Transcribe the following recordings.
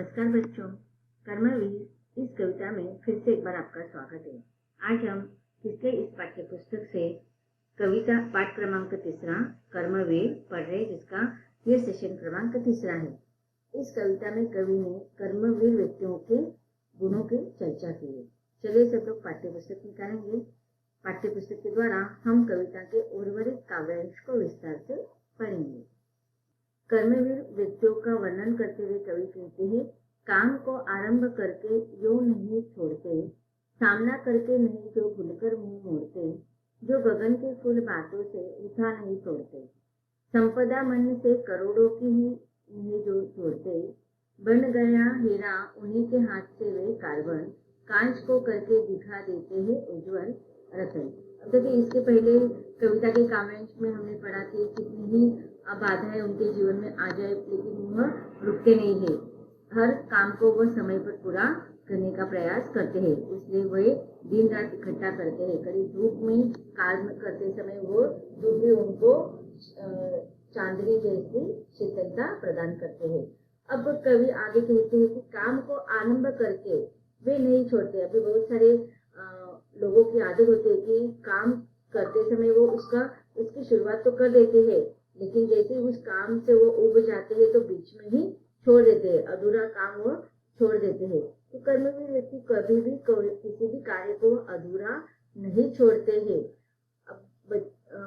नमस्कार बच्चों, कर्मवीर इस कविता में फिर से एक बार आपका स्वागत है। आज हम किसके इस पाठ्य पुस्तक से कविता पाठ क्रमांक 3 कर्मवीर पढ़ रहे, जिसका ये सेशन क्रमांक 3 है। इस कविता में कवि ने कर्मवीर व्यक्तियों के गुणों की चर्चा की है। चलिए सब लोग पाठ्य पुस्तक निकालेंगे। पाठ्य पुस्तक के द्वारा हम कविता के उर्वरित काव्यांश को विस्तार से पढ़ेंगे। कर्मवीर व्यक्तियों का वर्णन करते हुए कवि कहते हैं, काम को आरंभ करके यो नहीं छोड़ते, सामना करके नहीं जो भूलकर मुंह मोड़ते, जो गगन के फूल बातों से उठा नहीं तोड़ते, संपदा मन से करोड़ों की ही नहीं जो जोड़ते, बन गया हीरा उन्हीं के हाथ से वे कार्बन, कांच को करके दिखा देते हैं उज्जवल रतन। अब देखिए, इसके पहले कविता के काव्यांश में हमने पढ़ा कि कितनी ही बाधाएं उनके जीवन में आ जाए, लेकिन वह रुकते नहीं है। हर काम को वह समय पर पूरा करने का प्रयास करते हैं, इसलिए वह दिन रात इकट्ठा करते हैं। कड़ी धूप में काम करते समय वो धूप भी उनको चांदनी जैसी शीतलता प्रदान करते हैं। अब कवि आगे कहते हैं कि काम को आरंभ करके वे नहीं छोड़ते। अभी बहुत सारे लोगों की आदत होती है कि काम करते समय वो उसकी शुरुआत तो कर देते हैं, लेकिन जैसे उस काम से वो उब जाते हैं तो बीच में ही छोड़ देते हैं, अधूरा काम वो छोड़ देते हैं। तो कर्मवीर व्यक्ति कभी भी किसी भी कार्य को अधूरा नहीं छोड़ते हैं। अब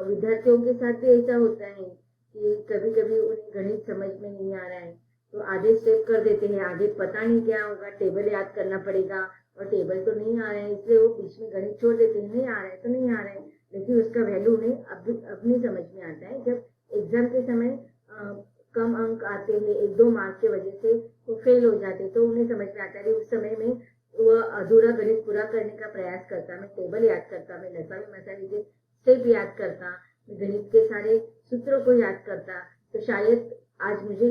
विद्यार्थियों के साथ भी ऐसा होता है कि कभी कभी उन्हें गणित समझ में नहीं आ रहा है तो आधे स्टेप कर देते हैं, आगे पता नहीं क्या होगा, टेबल याद करना पड़ेगा और टेबल तो नहीं आ रहा है, इसलिए वो बीच में गणित छोड़ देते हैं। नहीं आ रहा है तो नहीं आ रहा है, लेकिन उसका वैल्यू उन्हें अब नहीं समझ में आता है। जब एग्जाम के समय कम अंक आते हैं, 1-2 मार्क की वजह से वो फेल हो जाते, तो उन्हें समझ में आता है उस समय में वह अधूरा गणित पूरा करने का प्रयास करता, मैं टेबल याद करता, मैं लसावी मसावी के स्टेप याद करता, मैं गणित के सारे सूत्रों को याद करता, तो शायद आज मुझे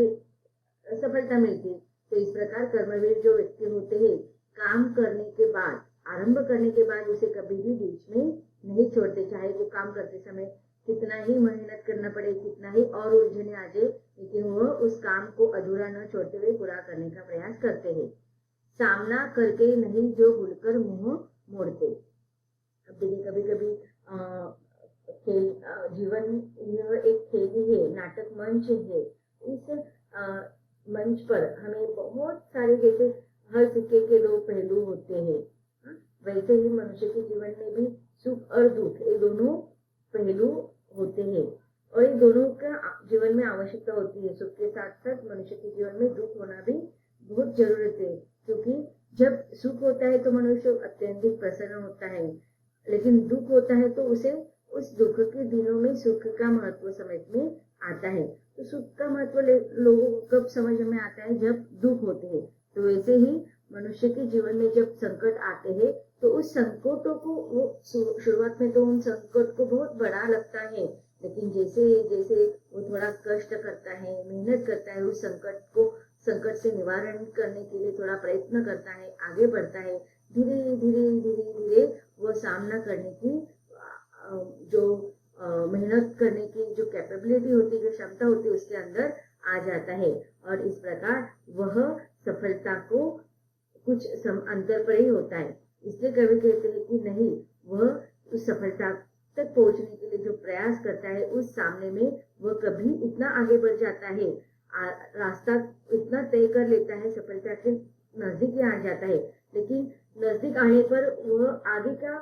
सफलता मिलती। तो इस प्रकार कर्मवीर जो व्यक्ति होते हैं, काम करने के बाद, आरंभ करने के बाद उसे कभी भी बीच में नहीं छोड़ते, चाहे वो काम करते समय कितना ही मेहनत करना पड़े, कितना ही और उलझने आ जाए, लेकिन वह उस काम को अधूरा न छोड़ते हुए पूरा करने का प्रयास करते हैं। सामना करके नहीं जो भूलकर मुंह मोड़ते। अब देखिए, कभी कभी खेल जीवन यह एक खेल ही है, नाटक मंच है। इस मंच पर हमें बहुत सारे, जैसे हर सिक्के के 2 पहलू होते हैं, वैसे ही मनुष्य के जीवन में भी सुख और दुख ये दोनों पहलू होते हैं और ये दोनों का जीवन में आवश्यकता होती है। सुख के साथ साथ मनुष्य के जीवन में दुख होना भी बहुत जरूरत है, क्योंकि जब सुख होता है तो मनुष्य अत्यधिक प्रसन्न होता है, लेकिन दुख होता है तो उसे उस दुख के दिनों में सुख का महत्व समझ में आता है। तो सुख का महत्व लोगों को कब समझ में आता है? जब दुख होते हैं। तो वैसे ही मनुष्य के जीवन में जब संकट आते हैं तो उस संकटों को वो शुरुआत में तो उन संकट को बहुत बड़ा लगता है, लेकिन जैसे जैसे वो थोड़ा कष्ट करता है, मेहनत करता है, उस संकट से निवारण करने के लिए थोड़ा प्रयत्न करता है, आगे बढ़ता है, धीरे धीरे धीरे धीरे वो सामना करने की जो मेहनत करने की जो कैपेबिलिटी होती है, जो क्षमता होती है, उसके अंदर आ जाता है और इस प्रकार वह सफलता को कुछ अंतर पर ही होता है। इसलिए कवि कहते हैं कि नहीं, वह उस सफलता तक पहुंचने के लिए जो प्रयास करता है, उस सामने में वह कभी इतना आगे बढ़ जाता है, रास्ता इतना तय कर लेता है, सफलता के नजदीक आ जाता है, लेकिन नजदीक आने पर वह आगे का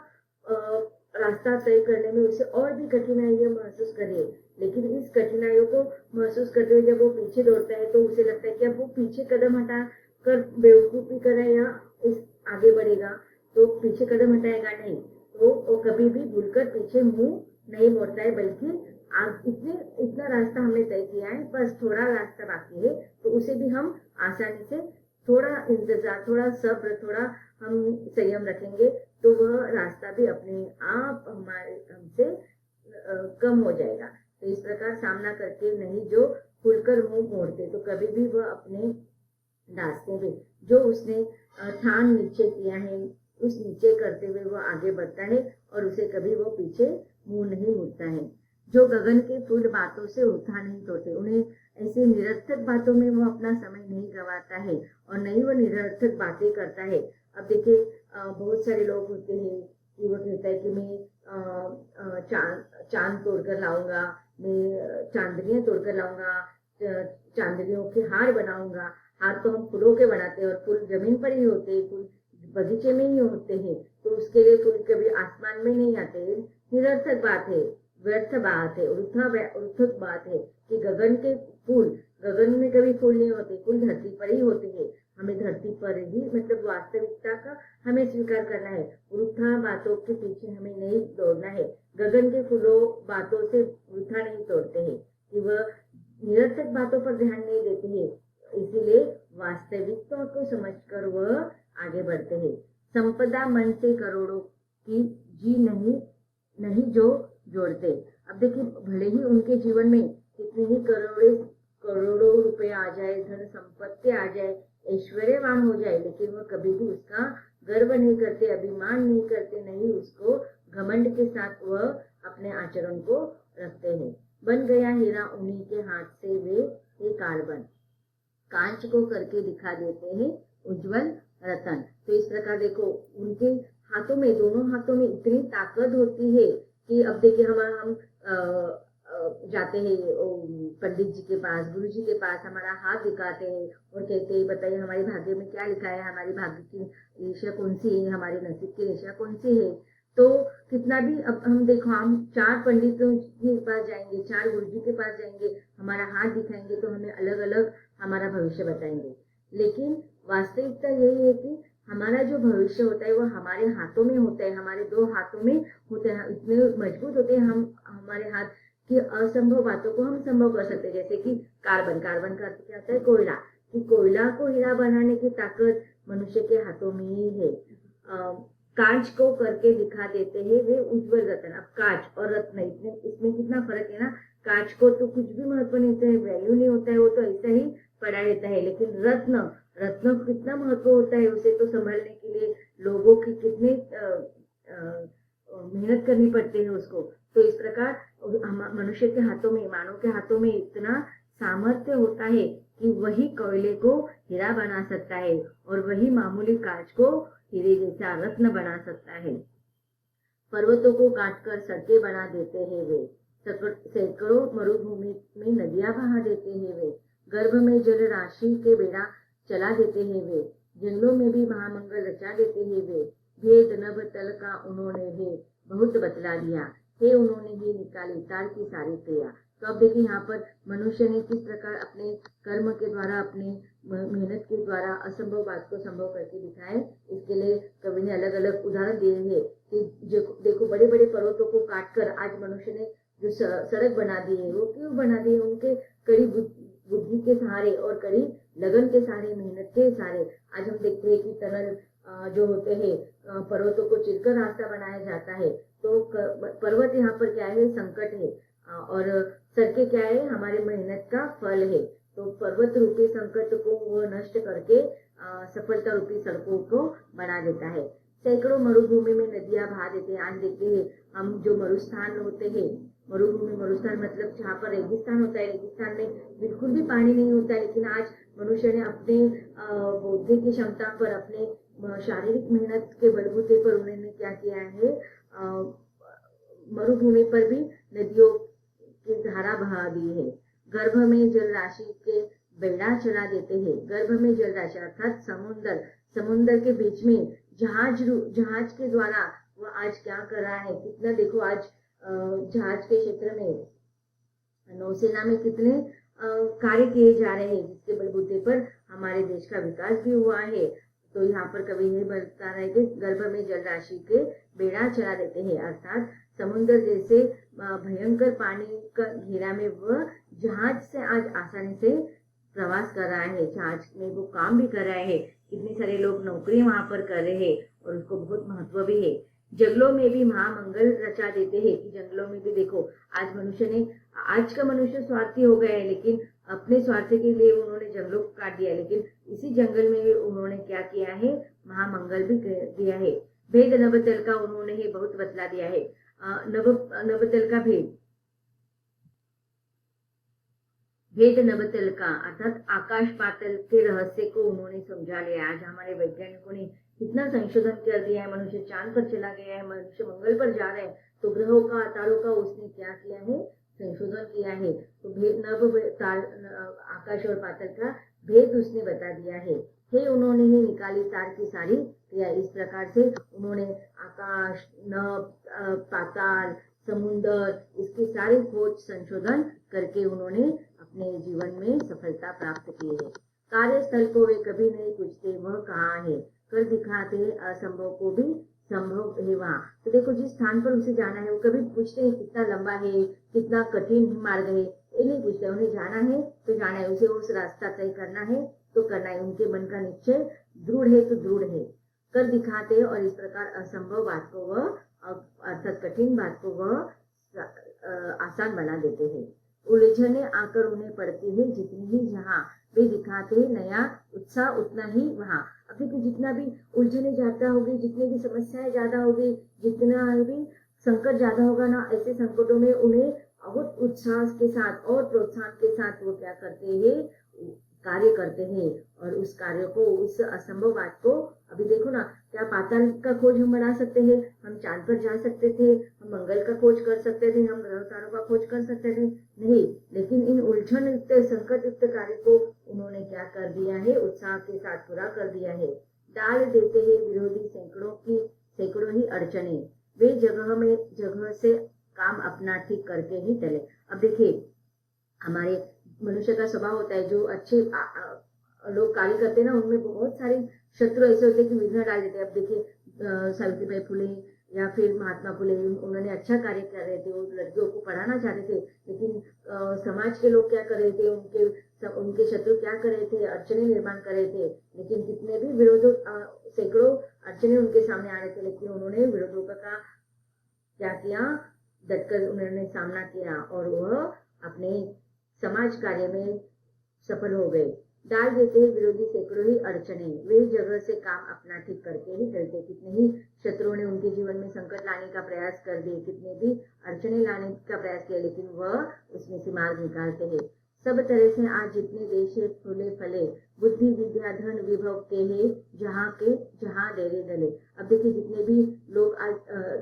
रास्ता तय करने में उसे और भी कठिनाइयां महसूस करे। लेकिन इस कठिनाइयों को महसूस करते हुए जब वो पीछे दौड़ता है तो उसे लगता है कि अब वो पीछे कदम हटा कर बेवकूफी करे या इस आगे बढ़ेगा, तो पीछे कदम हटाएगा नहीं, तो वो कभी भी भूलकर पीछे मुंह नहीं मोड़ता है, बल्कि इतना रास्ता हमने तय किया है, बस थोड़ा रास्ता बाकी है, तो उसे भी हम आसानी से थोड़ा इंतजार, थोड़ा सब्र, थोड़ा हम संयम रखेंगे तो वह रास्ता भी अपने आप हमसे कम हो जाएगा। तो इस प्रकार सामना करके नहीं जो खुलकर मुंह मोड़ते, तो कभी भी वह अपने रास्ते में जो उसने ठान निश्चय किया है, उस निश्चय करते हुए वह आगे बढ़ता है और उसे कभी वो पीछे मुंह नहीं मुड़ता है। जो गगन के फूल बातों से उठा नहीं तोड़ते, उन्हें ऐसे निरर्थक बातों में वो अपना समय नहीं गंवाता है और नहीं वो निरर्थक बातें करता है। अब देखिए बहुत सारे लोग होते हैं कि वो कहता है कि मैं चांद तोड़कर लाऊंगा, मैं चांदनियां तोड़कर लाऊंगा, चांदनियों के हार बनाऊंगा। हार तो हम फूलों के बनाते हैं और फूल जमीन पर ही होते हैं, फूल बगीचे में ही होते हैं, तो उसके लिए फूल कभी आसमान में नहीं आते। निरर्थक बात है, व्यर्थ बात है, उर्थक बात है कि गगन के फूल, गगन में कभी फूल नहीं होते, फूल धरती पर ही होते हैं। हमें धरती पर ही मतलब वास्तविकता का हमें स्वीकार करना है। वृथा बातों के पीछे हमें नहीं दौड़ना है। गगन के फूलों बातों से वृथा नहीं तोड़ते हैं कि वह निरर्थक बातों पर ध्यान नहीं देते हैं, इसीलिए वास्तविकता को समझकर वह आगे बढ़ते हैं। संपदा मन से करोड़ों की जी नहीं जो जोड़ते। अब देखिए भले ही उनके जीवन में कितने ही करोड़ों रुपए आ जाए, धन संपत्ति आ जाए, ऐश्वर्यवान हो जाए, लेकिन वह कभी भी उसका गर्व नहीं करते, अभिमान नहीं करते, नहीं उसको घमंड के साथ वह अपने आचरण को रखते हैं। बन गया हीरा उन्हीं के हाथ से वे कार्बन, कांच को करके दिखा देते हैं उज्जवल रतन। तो इस प्रकार देखो उनके हाथों में, दोनों हाथों में इतनी ताकत होती है कि अब देखिए हम जाते हैं पंडित जी के पास, गुरु जी के पास, हमारा हाथ दिखाते हैं और कहते हैं बताइए हमारे भाग्य में क्या लिखा है, हमारी भाग्य की रेखा कौन सी है, हमारे नसीब की रेखा कौन सी है। तो कितना भी अब हम देखो, हम 4 पंडितों के पास जाएंगे, 4 गुरु जी के पास जाएंगे, हमारा हाथ दिखाएंगे तो हमें अलग अलग हमारा भविष्य बताएंगे, लेकिन वास्तविकता यही है कि हमारा जो भविष्य होता है वो हमारे हाथों में होता है, हमारे 2 हाथों में होते हैं। इतने मजबूत होते हैं हम, हमारे हाथ की असंभव बातों को हम संभव कर सकते हैं। जैसे कि कार्बन का अर्थ क्या होता है, कोयला, कि कोयला को हीरा बनाने की ताकत मनुष्य के हाथों में ही है। कांच को करके दिखा देते हैं वे उज्जवल रतन। अब कांच और रत्न इसमें कितना फर्क है ना। कांच को तो कुछ भी महत्व नहीं होता है, वैल्यू नहीं होता है, वो तो ऐसा ही पड़ा रहता है, लेकिन रत्न को कितना महत्व होता है, उसे तो संभालने के लिए लोगों की कितने मेहनत करनी पड़ती है उसको। तो इस प्रकार मनुष्य के हाथों में, मानव के हाथों में इतना सामर्थ्य होता है कि वही कोयले को हीरा बना सकता है और वही मामूली कांच को हीरे जैसा रत्न बना सकता है। पर्वतों को काटकर सड़कें बना देते हैं वे, सैकड़ों मरुभूमि में नदियां बहा देते हैं वे, गर्भ में जल राशि के बेड़ा चला देते हैं वे, जंगलों में भी महामंगल रचा देते हैं वे। भेद नभ तल का उन्होंने भी बहुत बतला दिया है, उन्होंने ही निकाली तार की सारी क्रिया। तो अब देखिए यहाँ पर मनुष्य ने किस प्रकार अपने कर्म के द्वारा, अपने मेहनत के द्वारा असंभव बात को संभव करके दिखाए। इसके लिए कवि ने अलग अलग उदाहरण दिए हैं कि देखो बड़े बड़े पर्वतों को काटकर आज मनुष्य ने जो सड़क बना दी है, वो क्यों बना दी है? उनके कड़ी बुद्धि के सहारे और कड़ी लगन के सहारे, मेहनत के सहारे। आज हम देखते हैं कि टनल जो होते हैं, पर्वतों को चिरकर रास्ता बनाया जाता है। तो पर्वत यहाँ पर क्या है, संकट है, और सड़कें क्या है, हमारे मेहनत का फल है। तो पर्वत रूपी संकट को वो नष्ट करके सफलता रूपी सड़कों को बना देता है। सैकड़ों मरुभूमि में नदियां बहा देते हैं। आज देखते हैं हम जो मरुस्थान होते हैं, मरुस्थान मतलब जहाँ पर रेगिस्तान होता है, रेगिस्तान में बिल्कुल भी पानी नहीं होता है, लेकिन आज मनुष्य ने अपने बौद्धिक की क्षमता पर, अपने शारीरिक मेहनत के बलबूते पर उन्होंने क्या किया है, मरुभूमि पर भी नदियों की धारा बहा दी है। गर्भ में जल राशि के बेड़ा चला देते हैं। गर्भ में जल राशि अर्थात समुद्र के बीच में जहाज के द्वारा वो आज क्या कर रहा है, कितना देखो आज जहाज के क्षेत्र में, नौसेना में कितने कार्य किए जा रहे हैं, जिसके बलबूते पर हमारे देश का विकास भी हुआ है। तो यहाँ पर कवि ये बता रहा है कि गर्भ में जल राशि के बेड़ा चला देते हैं, अर्थात समुद्र जैसे भयंकर पानी का घेरा में वह जहाज से आज आसानी से प्रवास कर रहा है, जहाज में वो काम भी कर रहा है। कितने सारे लोग नौकरी वहां पर कर रहे हैं और उसको बहुत महत्व भी है। जंगलों में भी महामंगल रचा देते हैं, कि जंगलों में भी देखो आज का मनुष्य स्वार्थी हो गया है, लेकिन अपने स्वार्थ के लिए उन्होंने जंगलों को काट दिया, लेकिन इसी जंगल में उन्होंने क्या किया है, महामंगल भी दिया है। भेद नभतल का उन्होंने ही बहुत बतला दिया है। नभतल का भेद, भेद नभतल का अर्थात आकाश पाताल के रहस्य को उन्होंने समझा लिया। आज हमारे वैज्ञानिकों ने कितना संशोधन कर दिया है, मनुष्य चांद पर चला गया है, मनुष्य मंगल पर जा रहे हैं, तो ग्रहों का तारों का उसने क्या किया है, संशोधन किया है। तो भेद आकाश और पाताल का भेद उसने बता दिया है। उन्होंने ही निकाली तार की सारी क्रिया। इस प्रकार से उन्होंने आकाश, नभ, पाताल, समुन्दर, इसके सारे खोज संशोधन करके उन्होंने अपने जीवन में सफलता प्राप्त की है। कार्यस्थल को वे कभी नहीं पूछते वह कहाँ है, कर दिखाते हैं असंभव को भी संभव है वहाँ। तो देखो, जिस स्थान पर उसे जाना है वो कभी पूछते हैं कितना लंबा है, कितना कठिन मार्ग है, ये नहीं पूछते। उन्हें जाना है तो जाना है, उसे उस रास्ता तय करना है तो करना है। उनके मन का निश्चय दृढ़ है तो दृढ़ है, कर दिखाते हैं। और इस प्रकार असंभव बात को वह अर्थात कठिन बात को वह आसान बना देते हैं। उलझने आकर उन्हें पड़ती है जितनी ही जहाँ, वे दिखाते हैं नया उत्साह उतना ही वहाँ। अब देखिए, जितना भी उलझने ज्यादा होगी, जितनी भी समस्याएं ज्यादा होगी, जितना भी संकट ज्यादा होगा ना, ऐसे संकटों में उन्हें बहुत उत्साह के साथ और प्रोत्साहन के साथ वो क्या करते हैं, कार्य करते हैं। और उस कार्य को, उस असंभव बात को, अभी देखो ना, क्या पाताल का खोज हम बना सकते हैं, हम चांद पर जा सकते थे, हम मंगल का खोज कर सकते थे, हम ग्रह तारों का खोज कर सकते थे, नहीं। लेकिन इन उलझन युक्त संकट युक्त कार्य को उन्होंने क्या कर दिया है, उत्साह के साथ पूरा कर दिया है। डाल देते हैं विरोधी सैकड़ों ही अड़चने, वे जगह से काम अपना ठीक करके ही चले। अब देखिए, हमारे मनुष्य का स्वभाव होता है, जो अच्छे लोग कार्य करते हैं ना, उनमें बहुत सारे शत्रु ऐसे होते हैं कि विघ्न डाल देते हैं। अब देखिए, सावित्रीबाई फुले या फिर महात्मा फुले, उन्होंने अच्छा कार्य कर रहे थे, वो लड़कियों को पढ़ाना चाहते थे, लेकिन समाज के लोग क्या कर रहे थे, उनके शत्रु क्या कर रहे थे, अड़चने निर्माण कर रहे थे। लेकिन कितने भी विरोधों, सैकड़ों अड़चने उनके सामने आ रहे थे, लेकिन उन्होंने विरोधों का क्या किया, डटकर उन्होंने सामना किया और वह अपने समाज कार्य में सफल हो गए। डाल देते हैं विरोधी सैकड़ों ही अड़चने, वे जगह से काम अपना ठीक करके ही चलते। कितने ही शत्रुओं ने उनके जीवन में संकट लाने का प्रयास कर दिए, कितने भी अड़चने लाने का प्रयास किया, लेकिन वह उसमें से मार्ग निकालते हैं। सब तरह से आज जितने देश फूले फले, बुद्धि विद्या धन विभव के है, जहाँ डेरे डले। अब देखिए, जितने भी लोग आज,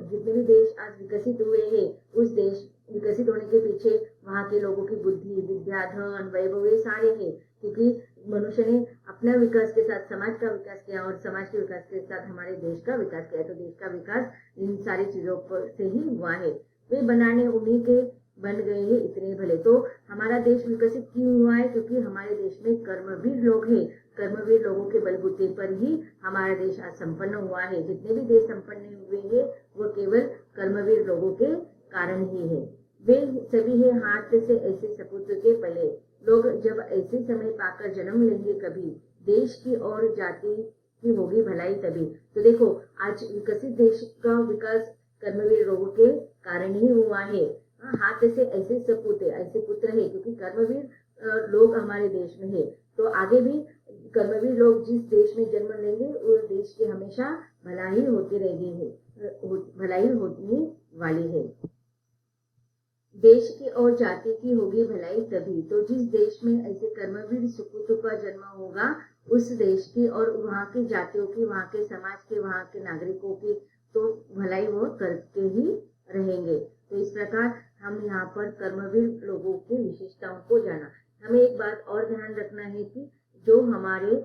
जितने भी देश आज विकसित हुए हैं, उस देश विकसित होने के पीछे वहाँ के लोगों की बुद्धि विद्या धन वैभव ये सारे हैं, क्योंकि मनुष्य ने अपना विकास के साथ समाज का विकास किया और समाज के विकास के साथ हमारे देश का विकास किया। तो देश का विकास इन सारी चीजों पर से ही हुआ है। वे बनाने उन्हीं के बन गए हैं इतने भले। तो हमारा देश विकसित क्यों हुआ है, क्योंकि हमारे देश में कर्मवीर लोग हैं। कर्मवीर लोगों के बलबूते पर ही हमारा देश आज संपन्न हुआ है। जितने भी देश संपन्न हुए हैं वो केवल कर्मवीर लोगों के कारण ही है। वे सभी है हाथ से ऐसे सपूत्र के पले, लोग जब ऐसे समय पाकर जन्म लेंगे कभी, देश की और जाति की होगी भलाई तभी। तो देखो, आज विकसित देश का विकास कर्मवीर लोगों के कारण ही हुआ है। हाथ से ऐसे सपूत ऐसे पुत्र है, क्योंकि कर्मवीर लोग हमारे देश में है। तो आगे भी कर्मवीर लोग जिस देश में जन्म लेंगे, उस देश की हमेशा भलाई होती रहेगी है, भलाई होने वाली है। देश की और जाति की होगी भलाई तभी। तो जिस देश में ऐसे कर्मवीर सुपुत्र का जन्म होगा, उस देश की और वहाँ की जातियों की, वहाँ के समाज के, वहाँ के नागरिकों की तो भलाई वो करके ही रहेंगे। तो इस प्रकार हम यहाँ पर कर्मवीर लोगों की विशेषताओं को जाना। हमें एक बात और ध्यान रखना है कि जो हमारे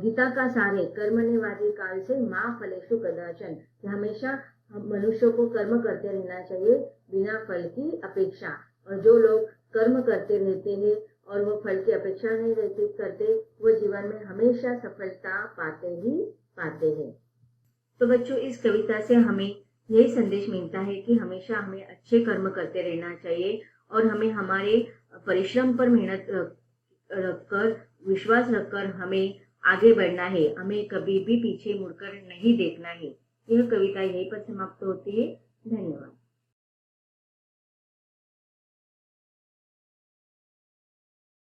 गीता का सार है, कर्मण्येवाधिकार काल से माँ फलेषु कदाचन, हमेशा मनुष्यों को कर्म करते रहना चाहिए बिना फल की अपेक्षा। और जो लोग कर्म करते रहते हैं और वो फल की अपेक्षा नहीं करते, वो जीवन में हमेशा सफलता पाते ही पाते हैं। तो बच्चों, इस कविता से हमें यही संदेश मिलता है कि हमेशा हमें अच्छे कर्म करते रहना चाहिए और हमें हमारे परिश्रम पर मेहनत रखकर, विश्वास रखकर हमें आगे बढ़ना है। हमें कभी भी पीछे मुड़कर नहीं देखना है। यह कविता यहीं पर समाप्त होती है। धन्यवाद।